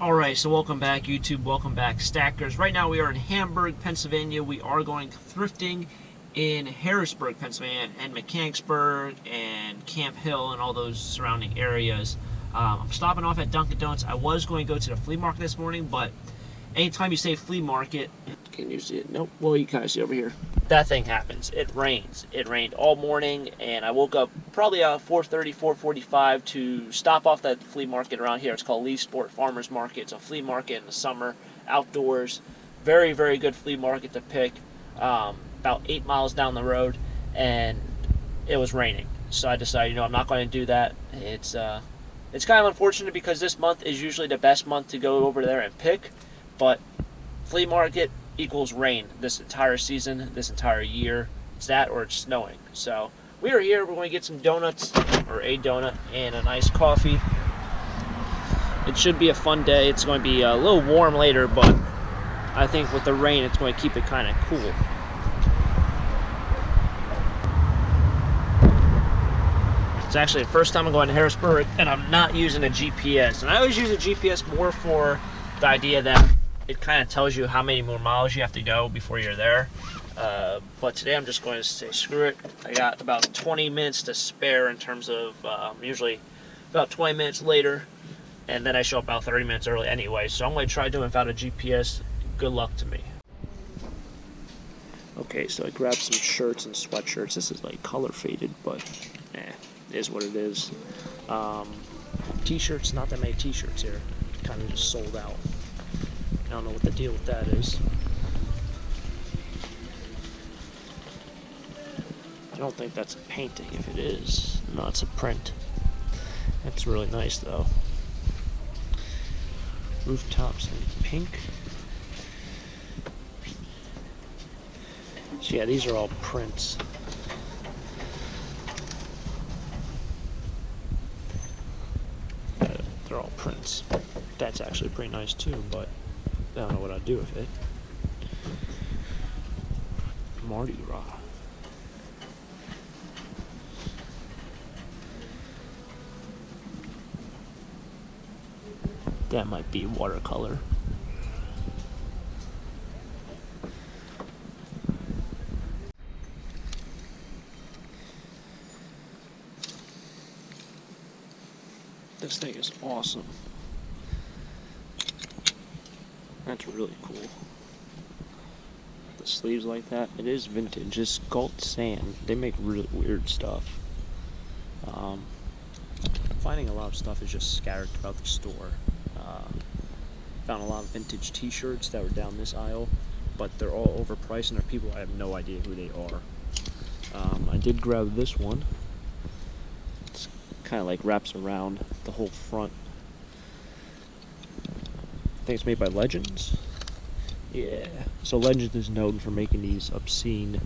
Alright, so welcome back YouTube, welcome back Stackers. Right now we are in Hamburg, Pennsylvania. We are going thrifting in Harrisburg, Pennsylvania, and Mechanicsburg, and Camp Hill, and all those surrounding areas. I'm stopping off at Dunkin' Donuts. I was going to go to the flea market this morning, but anytime you say flea market, can you see it? Nope. Well, you kind of see over here. That thing happens. It rains. It rained all morning, and I woke up probably 4:30, 4:45 to stop off that flea market around here. It's called Lee Sport Farmers Market. It's a flea market in the summer, outdoors. Very, very good flea market to pick. About 8 miles down the road, and it was raining. So I decided, I'm not going to do that. It's kind of unfortunate because this month is usually the best month to go over there and pick, but flea market equals rain this entire season, this entire year. It's that or it's snowing. So we are here. We're going to get some donuts, or a donut, and a nice coffee. It should be a fun day. It's going to be a little warm later, but I think with the rain, it's going to keep it kind of cool. It's actually the first time I'm going to Harrisburg, and I'm not using a GPS. And I always use a GPS more for the idea that it kind of tells you how many more miles you have to go before you're there. But today I'm just going to say screw it. I got about 20 minutes to spare in terms of usually about 20 minutes later, and then I show up about 30 minutes early anyway. So I'm going to try doing without a GPS. Good luck to me. Okay, so I grabbed some shirts and sweatshirts. This is like color faded, but it is what it is. T-shirts, not that many t-shirts here. Kind of just sold out. I don't know what the deal with that is. I don't think that's a painting. If it is, no, it's a print. That's really nice though. Rooftops in pink. So yeah, these are all prints. They're all prints. That's actually pretty nice too, but I don't know what I'd do with it. Mardi Gras. That might be watercolor. This thing is awesome. That's really cool. The sleeves like that. It is vintage. It's Galt Sand. They make really weird stuff. Finding a lot of stuff is just scattered throughout the store. Found a lot of vintage t-shirts that were down this aisle, but they're all overpriced and they're people I have no idea who they are. I did grab this one. It's kind of like wraps around the whole front. I think it's made by Legends. Yeah. So Legends is known for making these obscene,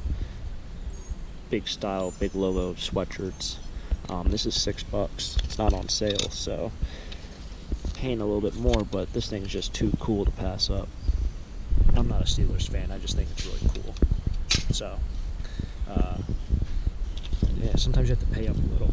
big style, big logo sweatshirts. This is $6. It's not on sale, so paying a little bit more, but this thing is just too cool to pass up. I'm not a Steelers fan. I just think it's really cool. So, yeah, sometimes you have to pay up a little.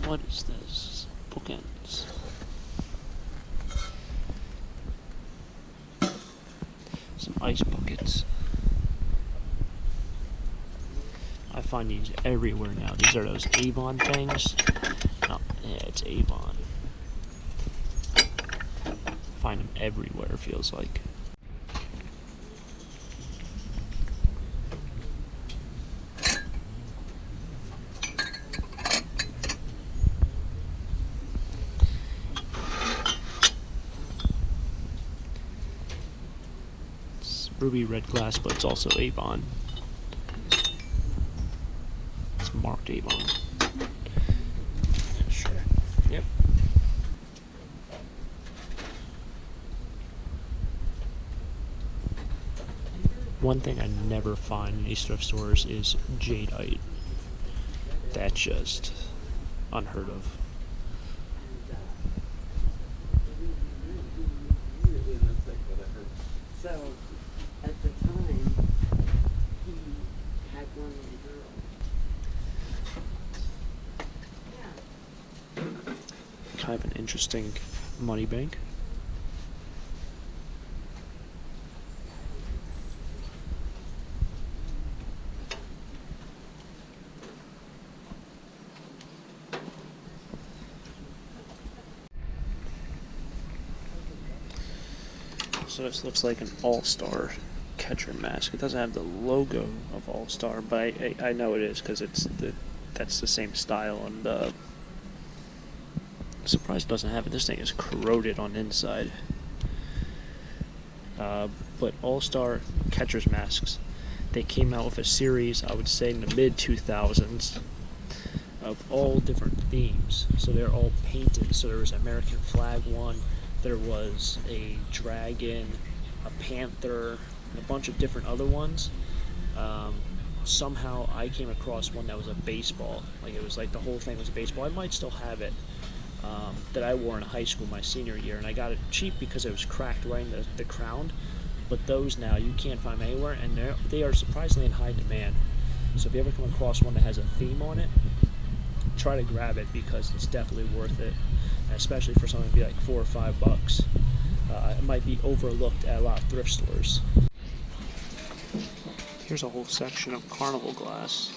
What is this? Bookends. Some ice buckets. I find these everywhere now. These are those Avon things. Oh, yeah, it's Avon. Find them everywhere, feels like. Ruby red glass, but it's also Avon. It's marked Avon. One thing I never find in these thrift stores is jadeite. That's just unheard of. So, at the time, he had one little girl. Kind of an interesting money bank. So this looks like an All-Star catcher mask. It doesn't have the logo of All-Star, but I know it is because that's the same style. And I'm surprised it doesn't have it. This thing is corroded on the inside. But All-Star catcher's masks, they came out with a series, I would say, in the mid-2000s of all different themes. So they're all painted. So there was an American flag one. There was a dragon, a panther, and a bunch of different other ones. Somehow I came across one that was a baseball. Like it was like the whole thing was a baseball. I might still have it, that I wore in high school my senior year, and I got it cheap because it was cracked right in the crown. But those now you can't find them anywhere, and they are surprisingly in high demand. So if you ever come across one that has a theme on it, try to grab it because it's definitely worth it. Especially for something to be like $4 or $5. It might be overlooked at a lot of thrift stores. Here's a whole section of carnival glass.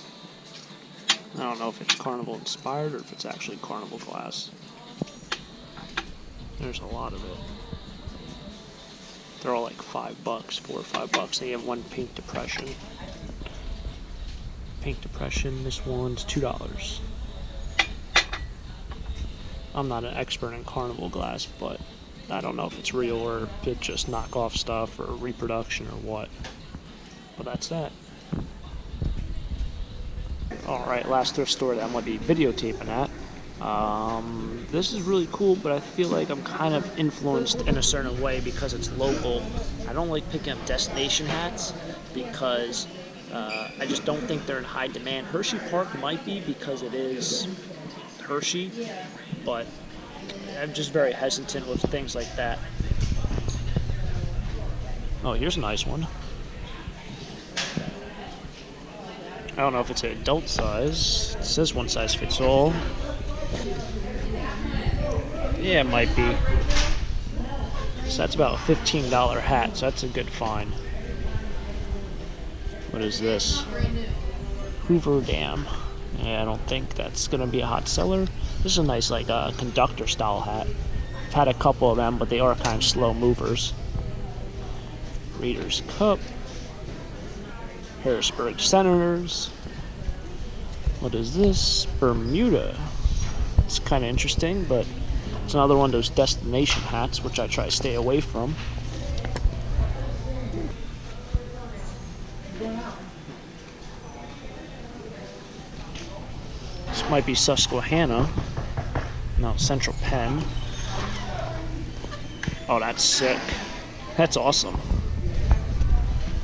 I don't know if it's carnival inspired or if it's actually carnival glass. There's a lot of it. They're all like $5, $4 or $5. They have one pink depression. Pink depression, this one's $2. I'm not an expert in carnival glass, but I don't know if it's real or if it's just knockoff stuff or reproduction or what. But that's that. Alright, last thrift store that I'm going to be videotaping at. This is really cool, but I feel like I'm kind of influenced in a certain way because it's local. I don't like picking up destination hats because I just don't think they're in high demand. Hershey Park might be because it is Hershey, but I'm just very hesitant with things like that. Oh, here's a nice one. I don't know if it's an adult size. It says one size fits all. Yeah, it might be. So that's about a $15 hat, so that's a good find. What is this? Hoover Dam. Yeah, I don't think that's gonna be a hot seller. This is a nice, like, conductor style hat. I've had a couple of them, but they are kind of slow movers. Reader's Cup. Harrisburg Senators. What is this? Bermuda. It's kind of interesting, but it's another one of those destination hats, which I try to stay away from. This might be Susquehanna. No, Central Penn. Oh, that's sick. That's awesome.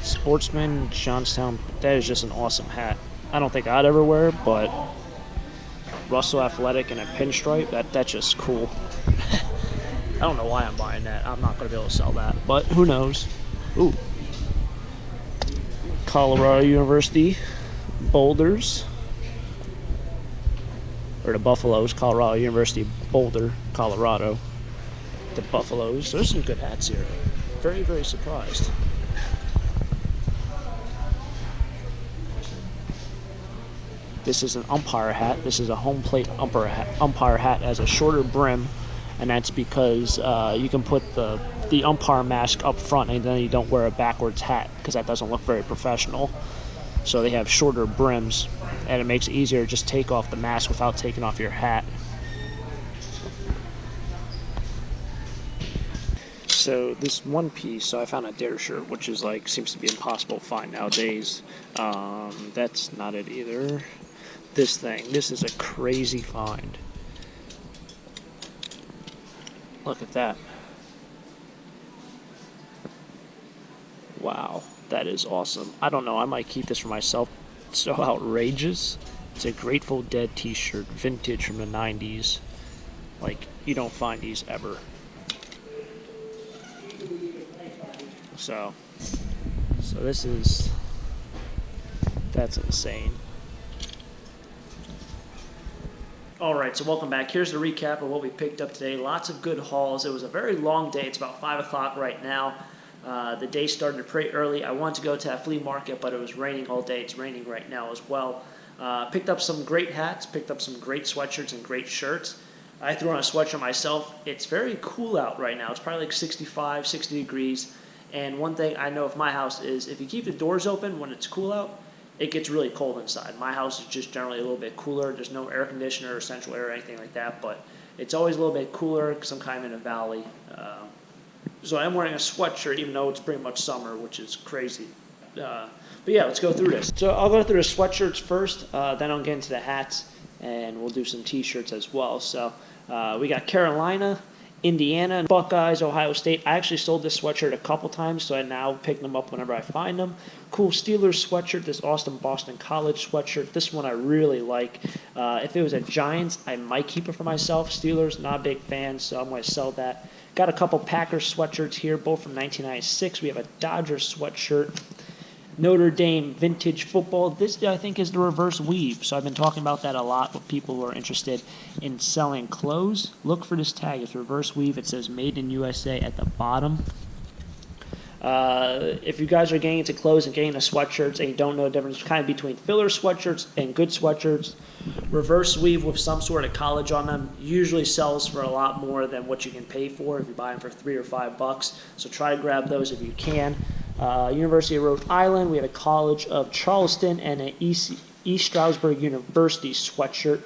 Sportsman, Johnstown. That is just an awesome hat. I don't think I'd ever wear it, but Russell Athletic and a pinstripe, that's just cool. I don't know why I'm buying that. I'm not going to be able to sell that, but who knows. Ooh. Colorado University Boulders. Or the Buffaloes, Colorado University Boulder, Colorado. The Buffaloes. There's some good hats here. Very, very surprised. This is an umpire hat. This is a home plate umpire hat. It has a shorter brim, and that's because you can put the umpire mask up front, and then you don't wear a backwards hat because that doesn't look very professional. So they have shorter brims, and it makes it easier to just take off the mask without taking off your hat. So this one piece, so I found a Dare shirt, which is like seems to be impossible to find nowadays. That's not it either. This is a crazy find. Look at that. Wow, That is awesome. I don't know. I might keep this for myself. It's so outrageous. It's a Grateful Dead t-shirt, vintage from the 90s. Like, you don't find these ever. So this is, that's insane. Alright, so welcome back. Here's the recap of what we picked up today. Lots of good hauls. It was a very long day. It's about 5 o'clock right now. The day started pretty early. I wanted to go to that flea market, but it was raining all day. It's raining right now as well. Picked up some great hats, picked up some great sweatshirts and great shirts. I threw on a sweatshirt myself. It's very cool out right now. It's probably like 65, 60 degrees. And one thing I know of my house is if you keep the doors open when it's cool out, it gets really cold inside. My house is just generally a little bit cooler. There's no air conditioner or central air or anything like that, but it's always a little bit cooler because I'm kind of in a valley. So I'm wearing a sweatshirt even though it's pretty much summer, which is crazy. But yeah, let's go through this. So I'll go through the sweatshirts first, then I'll get into the hats, and we'll do some t-shirts as well. So we got Carolina, Indiana, Buckeyes, Ohio State. I actually sold this sweatshirt a couple times, so I now pick them up whenever I find them. Cool Steelers sweatshirt, this awesome Boston College sweatshirt. This one I really like. If it was a Giants, I might keep it for myself. Steelers, not a big fan, so I'm going to sell that. Got a couple Packers sweatshirts here, both from 1996. We have a Dodgers sweatshirt. Notre Dame vintage football. This, I think, is the reverse weave. So I've been talking about that a lot with people who are interested in selling clothes. Look for this tag. It's reverse weave. It says Made in USA at the bottom. If you guys are getting into clothes and getting the sweatshirts and you don't know the difference kind of between filler sweatshirts and good sweatshirts, reverse weave with some sort of college on them usually sells for a lot more than what you can pay for if you buy them for $3 or $5. So try to grab those if you can. University of Rhode Island, we have a College of Charleston and an East Stroudsburg University sweatshirt,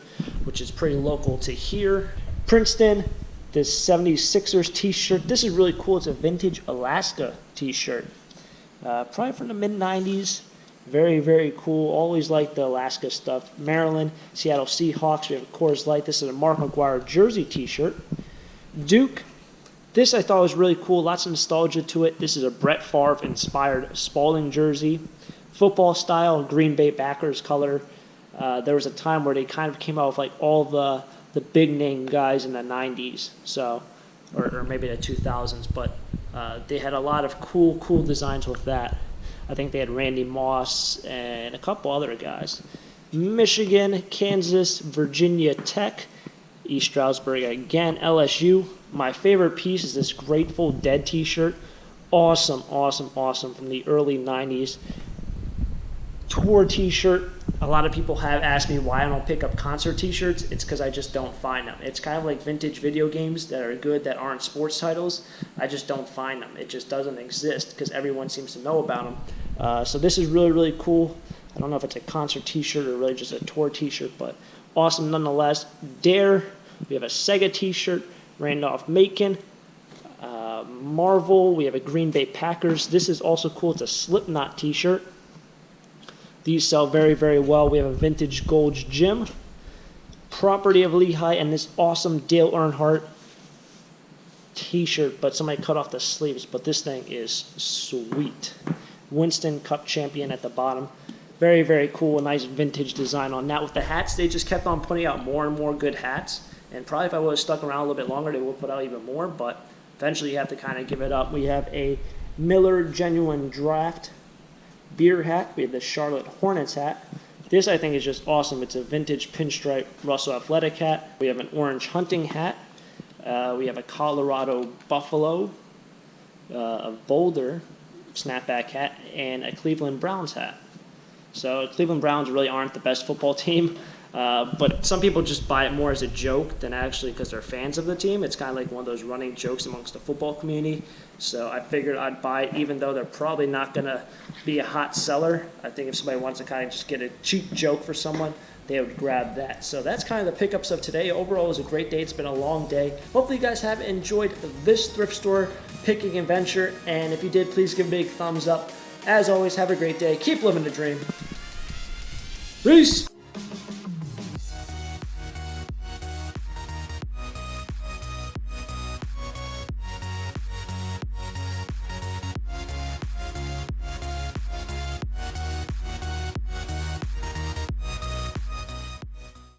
which is pretty local to here. Princeton, this 76ers t-shirt. This is really cool. It's a vintage Alaska t-shirt. Probably from the mid-90s. Very, very cool. Always like the Alaska stuff. Maryland, Seattle Seahawks. We have a Coors Light. This is a Mark McGuire jersey t-shirt. Duke. This I thought was really cool. Lots of nostalgia to it. This is a Brett Favre-inspired Spalding jersey. Football style, Green Bay Packers color. There was a time where they kind of came out with like all the big-name guys in the 90s, so or maybe the 2000s, but they had a lot of cool designs with that. I think they had Randy Moss and a couple other guys. Michigan, Kansas, Virginia Tech, East Stroudsburg again, LSU. My favorite piece is this Grateful Dead t-shirt. Awesome from the early 90s. Tour t-shirt. A lot of people have asked me why I don't pick up concert t-shirts. It's because I just don't find them. It's kind of like vintage video games that are good that aren't sports titles. I just don't find them. It just doesn't exist because everyone seems to know about them. So this is really cool. I don't know if it's a concert t-shirt or really just a tour t-shirt, but awesome nonetheless. Dare. We have a Sega t-shirt. Randolph-Macon. Marvel. We have a Green Bay Packers. This is also cool. It's a Slipknot t-shirt. These sell very well. We have a vintage Gold's Gym. Property of Lehigh, and this awesome Dale Earnhardt t-shirt, but somebody cut off the sleeves, but this thing is sweet. Winston Cup champion at the bottom. Very cool. A nice vintage design on that. With the hats, they just kept on putting out more and more good hats. And probably if I would have stuck around a little bit longer, they would put out even more, but eventually you have to kind of give it up. We have a Miller Genuine Draft beer hat. We have the Charlotte Hornets hat. This I think is just awesome. It's a vintage pinstripe Russell Athletic hat. We have an orange hunting hat. We have a Colorado Buffalo, a Boulder snapback hat, and a Cleveland Browns hat. So Cleveland Browns really aren't the best football team. But some people just buy it more as a joke than actually because they're fans of the team. It's kind of like one of those running jokes amongst the football community. So I figured I'd buy it even though they're probably not going to be a hot seller. I think if somebody wants to kind of just get a cheap joke for someone, they would grab that. So that's kind of the pickups of today. Overall, it was a great day. It's been a long day. Hopefully you guys have enjoyed this thrift store picking adventure. And if you did, please give a big thumbs up. As always, have a great day. Keep living the dream. Peace!